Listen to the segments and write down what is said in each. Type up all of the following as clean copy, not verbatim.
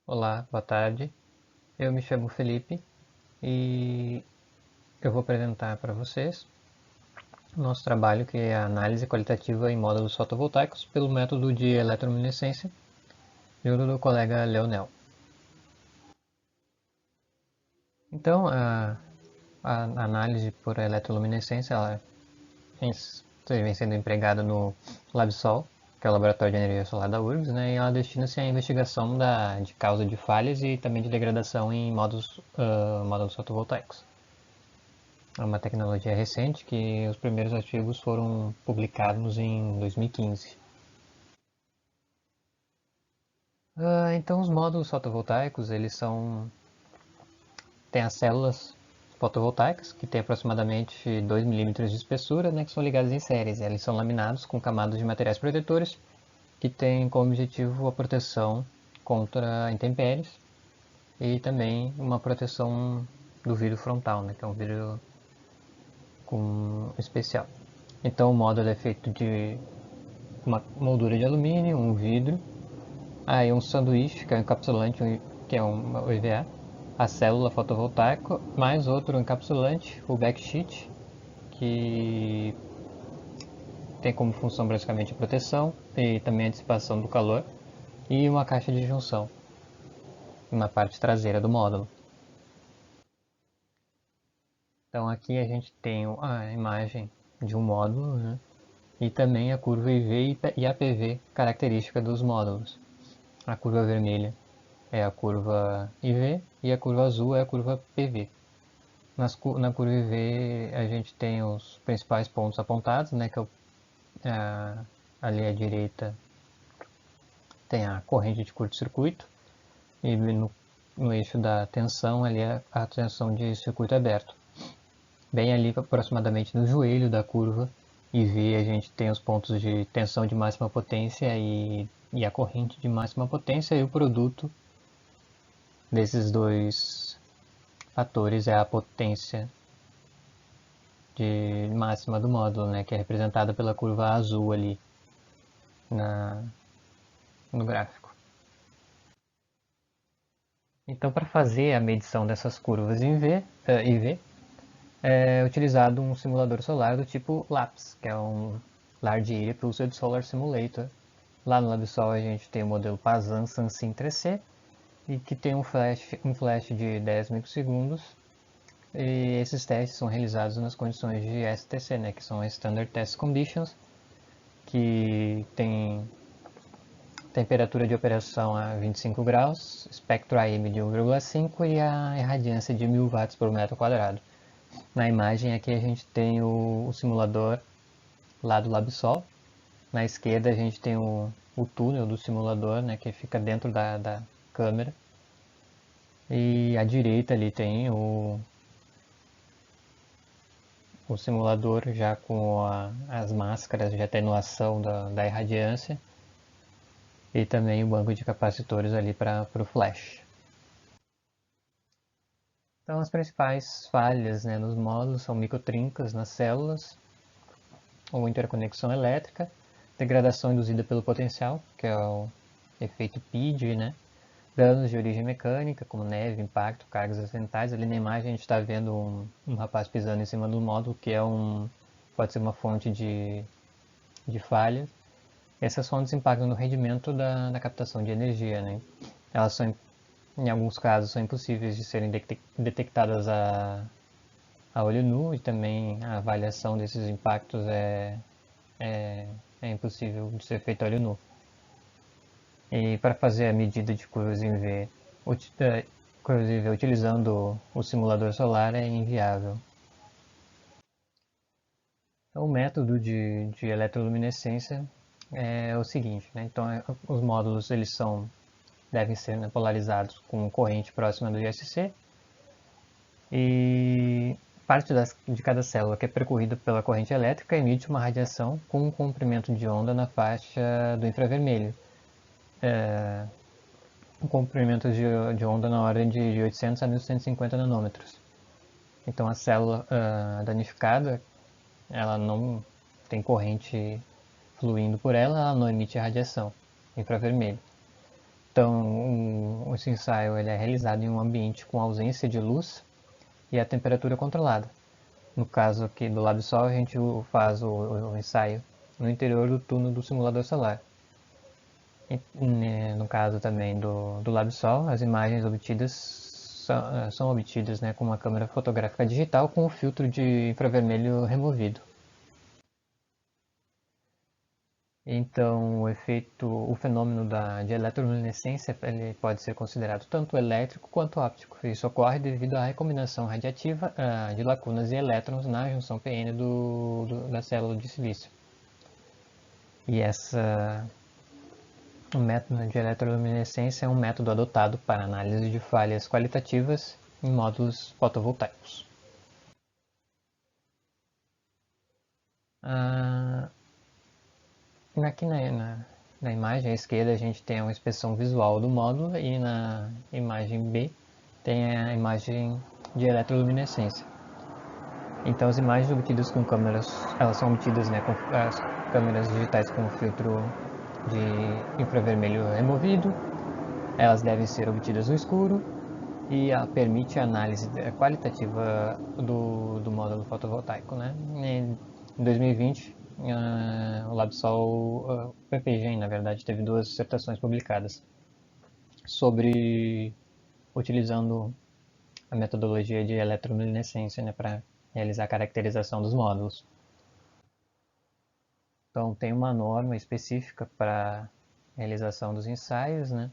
Olá, boa tarde. Eu me chamo Felipe e eu vou apresentar para vocês o nosso trabalho, que é a análise qualitativa em módulos fotovoltaicos pelo método de eletroluminescência, junto do colega Leonel. Então, a análise por eletroluminescência ela vem sendo empregada no LabSol, que é o Laboratório de Energia Solar da URGS, né, e ela destina-se à investigação de causa de falhas e também de degradação em módulos fotovoltaicos. É uma tecnologia recente que os primeiros artigos foram publicados em 2015. Então os módulos fotovoltaicos, têm as células fotovoltaicas, que têm aproximadamente 2 milímetros de espessura, né, que são ligadas em séries. Eles são laminados com camadas de materiais protetores, que têm como objetivo a proteção contra intempéries e também uma proteção do vidro frontal, né, que é um vidro especial. Então o módulo é feito de uma moldura de alumínio, um vidro, aí um sanduíche, que é um encapsulante, que é uma EVA, a célula fotovoltaica, mais outro encapsulante, o backsheet, que tem como função basicamente a proteção e também a dissipação do calor, e uma caixa de junção na parte traseira do módulo. Então aqui a gente tem a imagem de um módulo, né? E também a curva IV e APV característica dos módulos. A curva vermelha é a curva IV e a curva azul é a curva PV. Na curva IV a gente tem os principais pontos apontados, né, que ali à direita tem a corrente de curto-circuito e no eixo da tensão ali é a tensão de circuito aberto. Bem ali aproximadamente no joelho da curva IV a gente tem os pontos de tensão de máxima potência e a corrente de máxima potência, e o produto desses dois fatores é a potência de máxima do módulo, né, que é representada pela curva azul ali na, no gráfico. Então, para fazer a medição dessas curvas em IV, é utilizado um simulador solar do tipo LAPS, que é um Large Area Pulsed Solar Simulator. Lá no LabSol a gente tem o modelo Pazan Sansim 3C, e que tem um flash de 10 microsegundos. E esses testes são realizados nas condições de STC, né, que são as Standard Test Conditions, que tem temperatura de operação a 25 graus, espectro AM de 1,5 e a irradiância de 1000 watts por metro quadrado. Na imagem aqui a gente tem o simulador lá do LabSol. Na esquerda a gente tem o túnel do simulador, né, que fica dentro da câmera. E à direita ali tem o simulador já com as máscaras de atenuação da irradiância e também o banco de capacitores ali para o flash. Então as principais falhas, né, nos módulos são microtrincas nas células, ou interconexão elétrica, degradação induzida pelo potencial, que é o efeito PID, né? Danos de origem mecânica, como neve, impacto, cargas acidentais. Ali na imagem a gente está vendo um rapaz pisando em cima do módulo, que pode ser uma fonte de falhas. Essas fontes impactam no rendimento da captação de energia, né? Elas são, em alguns casos, são impossíveis de serem detectadas a olho nu, e também a avaliação desses impactos é, é impossível de ser feito a olho nu. E para fazer a medida de curvas em V, utilizando o simulador solar é inviável. Então, o método de eletroluminescência é o seguinte, né? Então, os módulos devem ser, né, polarizados com corrente próxima do ISC, e parte de cada célula que é percorrida pela corrente elétrica emite uma radiação com um comprimento de onda na faixa do infravermelho. Um comprimento de onda na ordem de 800 a 1150 nanômetros. Então a célula danificada, ela não tem corrente fluindo por ela, ela não emite radiação infravermelho. Então esse ensaio ele é realizado em um ambiente com ausência de luz e a temperatura controlada. No caso aqui do LabSol, a gente faz o ensaio no interior do túnel do simulador solar. No caso também do LabSol, as imagens obtidas são obtidas, né, com uma câmera fotográfica digital com o filtro de infravermelho removido. Então, o fenômeno de eletroluminescência ele pode ser considerado tanto elétrico quanto óptico. Isso ocorre devido à recombinação radiativa de lacunas e elétrons na junção PN da célula de silício. E o método de eletroluminescência é um método adotado para análise de falhas qualitativas em módulos fotovoltaicos. Aqui na imagem à esquerda a gente tem uma inspeção visual do módulo e na imagem B tem a imagem de eletroluminescência. Então as imagens obtidas com câmeras, elas são obtidas, né, com as câmeras digitais com filtro de infravermelho removido. Elas devem ser obtidas no escuro e permite a análise qualitativa do módulo fotovoltaico, né? Em 2020, o LabSol, o PPGen, na verdade, teve 2 dissertações publicadas sobre utilizando a metodologia de eletroluminescência, né, para realizar a caracterização dos módulos. Então tem uma norma específica para realização dos ensaios, né?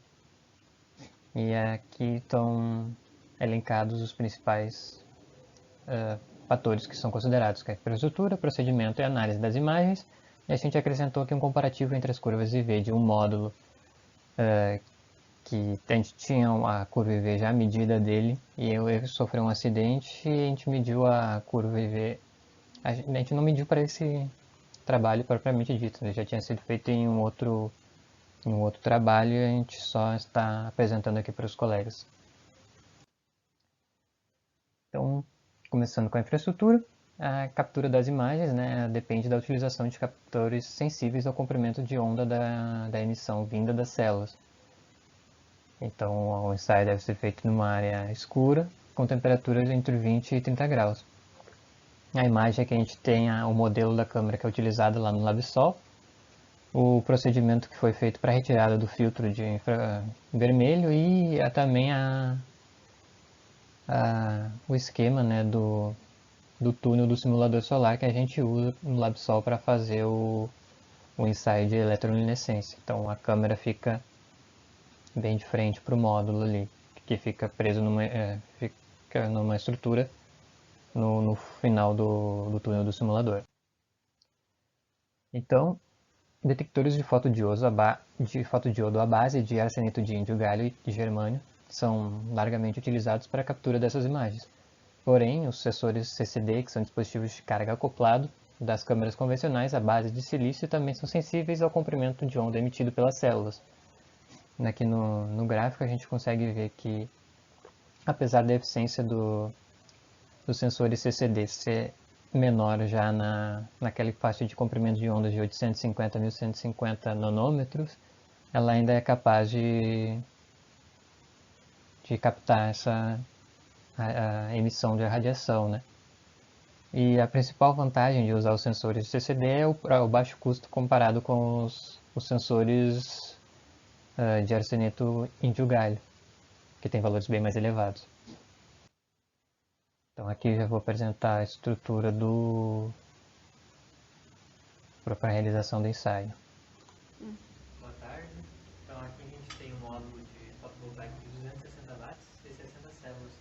E aqui estão elencados os principais fatores que são considerados, que é a infraestrutura, procedimento e análise das imagens. E a gente acrescentou aqui um comparativo entre as curvas IV de um módulo que a gente tinha a curva IV já medida dele e ele sofreu um acidente e a gente mediu a curva IV. A gente não mediu para esse trabalho propriamente dito, ele já tinha sido feito em um outro trabalho e a gente só está apresentando aqui para os colegas. Então, começando com a infraestrutura, a captura das imagens, né, depende da utilização de captores sensíveis ao comprimento de onda da emissão vinda das células. Então, o ensaio deve ser feito numa área escura, com temperaturas entre 20 e 30 graus. A imagem é que a gente tem o modelo da câmera que é utilizado lá no LabSol, o procedimento que foi feito para a retirada do filtro de infravermelho e também o esquema, né, do túnel do simulador solar que a gente usa no LabSol para fazer o ensaio de eletroluminescência. Então a câmera fica bem de frente para o módulo ali, que fica preso numa estrutura no final do túnel do simulador. Então, detectores de fotodiodo à base de arseneto de índio, galho e germânio são largamente utilizados para a captura dessas imagens. Porém, os sensores CCD, que são dispositivos de carga acoplado das câmeras convencionais à base de silício, também são sensíveis ao comprimento de onda emitido pelas células. Aqui no gráfico a gente consegue ver que, apesar da eficiência dos sensores CCD ser menor já naquela faixa de comprimento de ondas de 850 a 1150 nanômetros, ela ainda é capaz de captar a emissão de radiação, né? E a principal vantagem de usar os sensores CCD é o baixo custo comparado com os sensores de arseneto índio-galho, que tem valores bem mais elevados. Então aqui já vou apresentar a estrutura para a realização do ensaio. Boa tarde. Então aqui a gente tem um módulo de fotovoltaico de 260 watts e 60 células.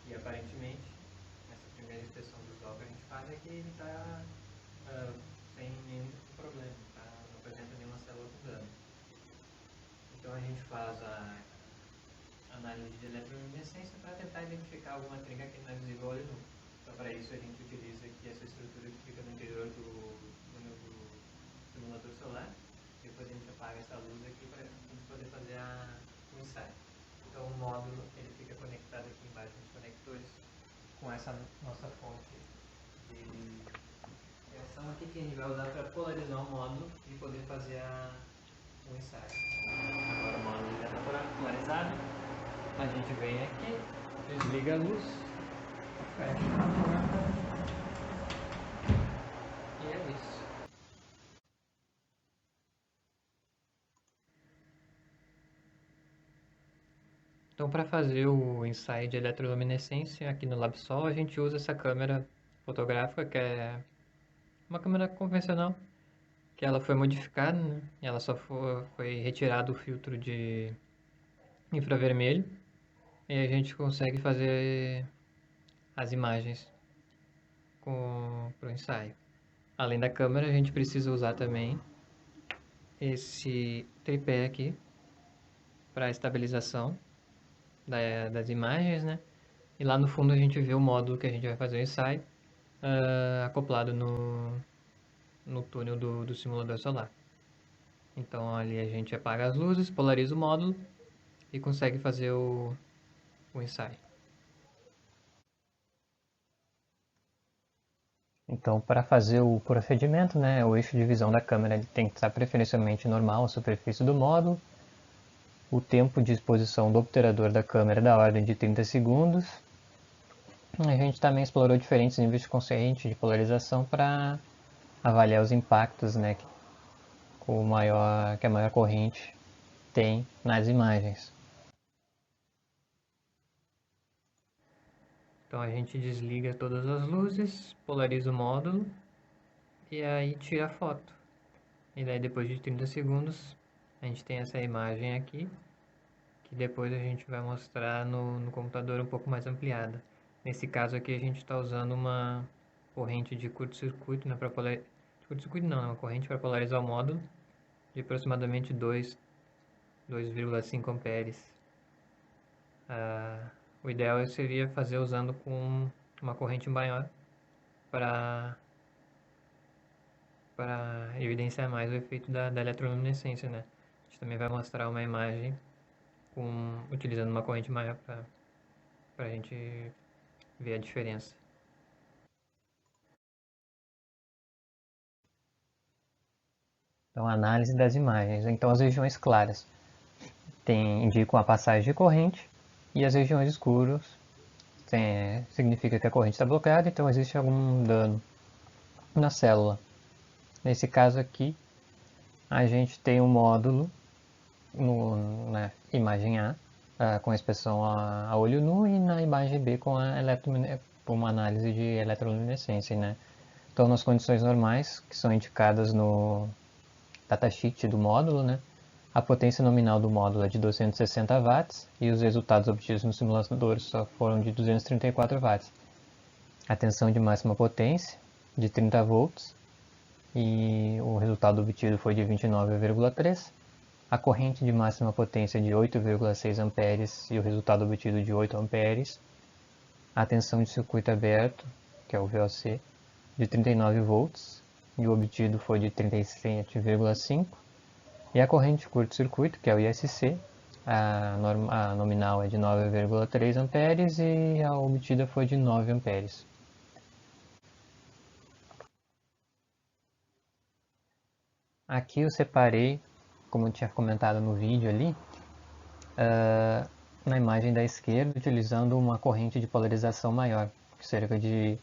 E aparentemente, nessa primeira inspeção visual que a gente faz é que ele está sem nenhum problema, não apresenta nenhuma célula com dano. Então a gente faz a análise de eletroluminescência para tentar identificar alguma trinca que não é visível ao olho nu. Então para isso a gente utiliza aqui essa estrutura que fica no interior do simulador solar. Depois a gente apaga essa luz aqui para a gente poder fazer o ensaio. Então o módulo ele fica conectado aqui embaixo nos conectores com essa nossa fonte de reação aqui que a gente vai usar para polarizar o módulo e poder fazer o ensaio. Agora o módulo já está polarizado. A gente vem aqui, desliga a luz, fecha a porta e é isso. Então, para fazer o ensaio de eletroluminescência aqui no LabSol, a gente usa essa câmera fotográfica, que é uma câmera convencional, que ela foi modificada, né? Ela só foi retirado o filtro de infravermelho e a gente consegue fazer as imagens para o ensaio. Além da câmera, a gente precisa usar também esse tripé aqui para estabilização das imagens, né? E lá no fundo a gente vê o módulo que a gente vai fazer o ensaio acoplado no túnel do simulador solar. Então ali a gente apaga as luzes, polariza o módulo e consegue fazer o ensaio. Então, para fazer o procedimento, né, o eixo de visão da câmera ele tem que estar preferencialmente normal à superfície do módulo. O tempo de exposição do obturador da câmera é da ordem de 30 segundos. A gente também explorou diferentes níveis de corrente de polarização para avaliar os impactos, né, que a maior corrente tem nas imagens. Então a gente desliga todas as luzes, polariza o módulo e aí tira a foto. E daí depois de 30 segundos a gente tem essa imagem aqui, que depois a gente vai mostrar no computador um pouco mais ampliada. Nesse caso aqui a gente está usando uma corrente de curto-circuito, né, curto-circuito não, é uma corrente para polarizar o módulo de aproximadamente 2,5 amperes. O ideal seria fazer usando com uma corrente maior para evidenciar mais o efeito da eletroluminescência, né? A gente também vai mostrar uma imagem utilizando uma corrente maior para a gente ver a diferença. Então, análise das imagens. Então, as regiões claras indicam a passagem de corrente e as regiões escuras significa que a corrente está bloqueada, então existe algum dano na célula. Nesse caso aqui, a gente tem um módulo na imagem A, com a inspeção a olho nu, e na imagem B com uma análise de eletroluminescência, né? Então, nas condições normais, que são indicadas no datasheet do módulo, né? A potência nominal do módulo é de 260 watts e os resultados obtidos no simulador só foram de 234 watts. A tensão de máxima potência de 30 volts e o resultado obtido foi de 29,3. A corrente de máxima potência de 8,6 amperes e o resultado obtido de 8 amperes. A tensão de circuito aberto, que é o VOC, de 39 volts e o obtido foi de 37,5. E a corrente de curto-circuito, que é o ISC, a nominal é de 9,3 amperes e a obtida foi de 9 amperes. Aqui eu separei, como eu tinha comentado no vídeo ali, na imagem da esquerda, utilizando uma corrente de polarização maior, cerca de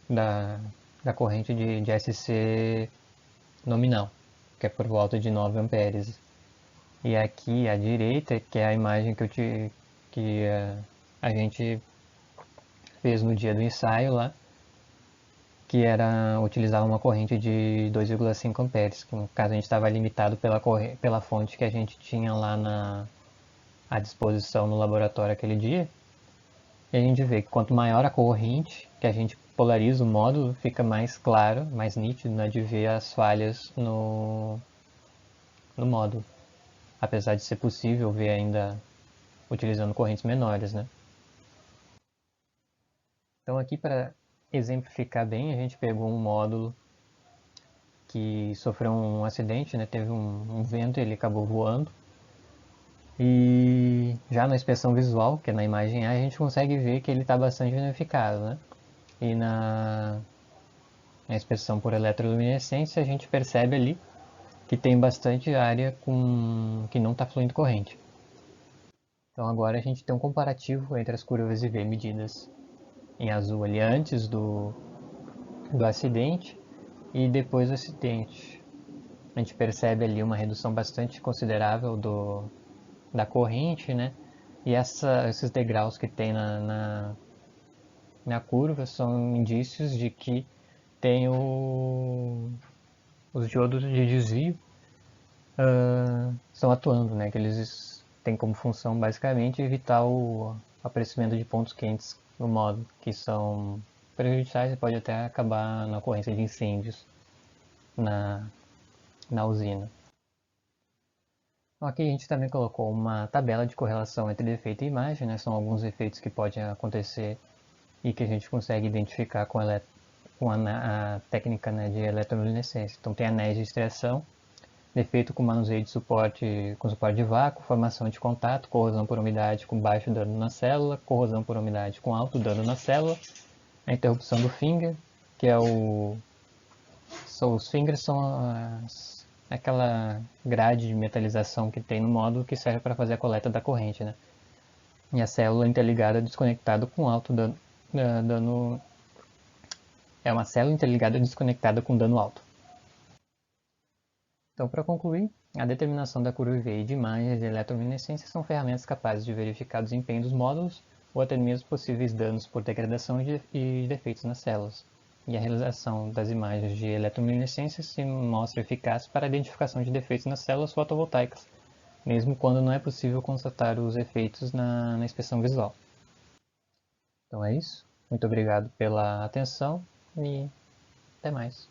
da corrente de SC nominal, que é por volta de 9 amperes. E aqui à direita, que é a imagem que a gente fez no dia do ensaio lá, que era utilizar uma corrente de 2,5 amperes, que no caso a gente estava limitado pela fonte que a gente tinha lá à disposição no laboratório aquele dia. E a gente vê que quanto maior a corrente que a gente polariza o módulo, fica mais claro, mais nítido, né, de ver as falhas no módulo. Apesar de ser possível ver ainda utilizando correntes menores, né? Então aqui para exemplificar bem, a gente pegou um módulo que sofreu um acidente, né? Teve um vento e ele acabou voando. E já na inspeção visual, que é na imagem A, a gente consegue ver que ele está bastante danificado, né? E na inspeção por eletroluminescência a gente percebe ali que tem bastante área que não está fluindo corrente. Então agora a gente tem um comparativo entre as curvas IV medidas em azul ali antes do acidente e depois do acidente. A gente percebe ali uma redução bastante considerável da corrente, né? E esses degraus que tem na curva são indícios de que tem os diodos de desvio estão atuando, né? Que eles têm como função basicamente evitar o aparecimento de pontos quentes no modo, que são prejudiciais e pode até acabar na ocorrência de incêndios na, na usina. Então, aqui a gente também colocou uma tabela de correlação entre defeito e imagem, né? São alguns efeitos que podem acontecer e que a gente consegue identificar com a técnica, né, de eletroluminescência. Então tem anéis de extração, defeito com manuseio de suporte com suporte de vácuo, formação de contato, corrosão por umidade com baixo dano na célula, corrosão por umidade com alto dano na célula, a interrupção do finger, que é os fingers são aquela grade de metalização que tem no módulo que serve para fazer a coleta da corrente, né? E a célula interligada desconectada com alto dano. É uma célula interligada desconectada com dano alto. Então, para concluir, a determinação da curva IV e de imagens de eletroluminescência são ferramentas capazes de verificar o desempenho dos módulos ou até mesmo possíveis danos por degradação e defeitos nas células. E a realização das imagens de eletroluminescência se mostra eficaz para a identificação de defeitos nas células fotovoltaicas, mesmo quando não é possível constatar os efeitos na inspeção visual. Então é isso. Muito obrigado pela atenção e até mais.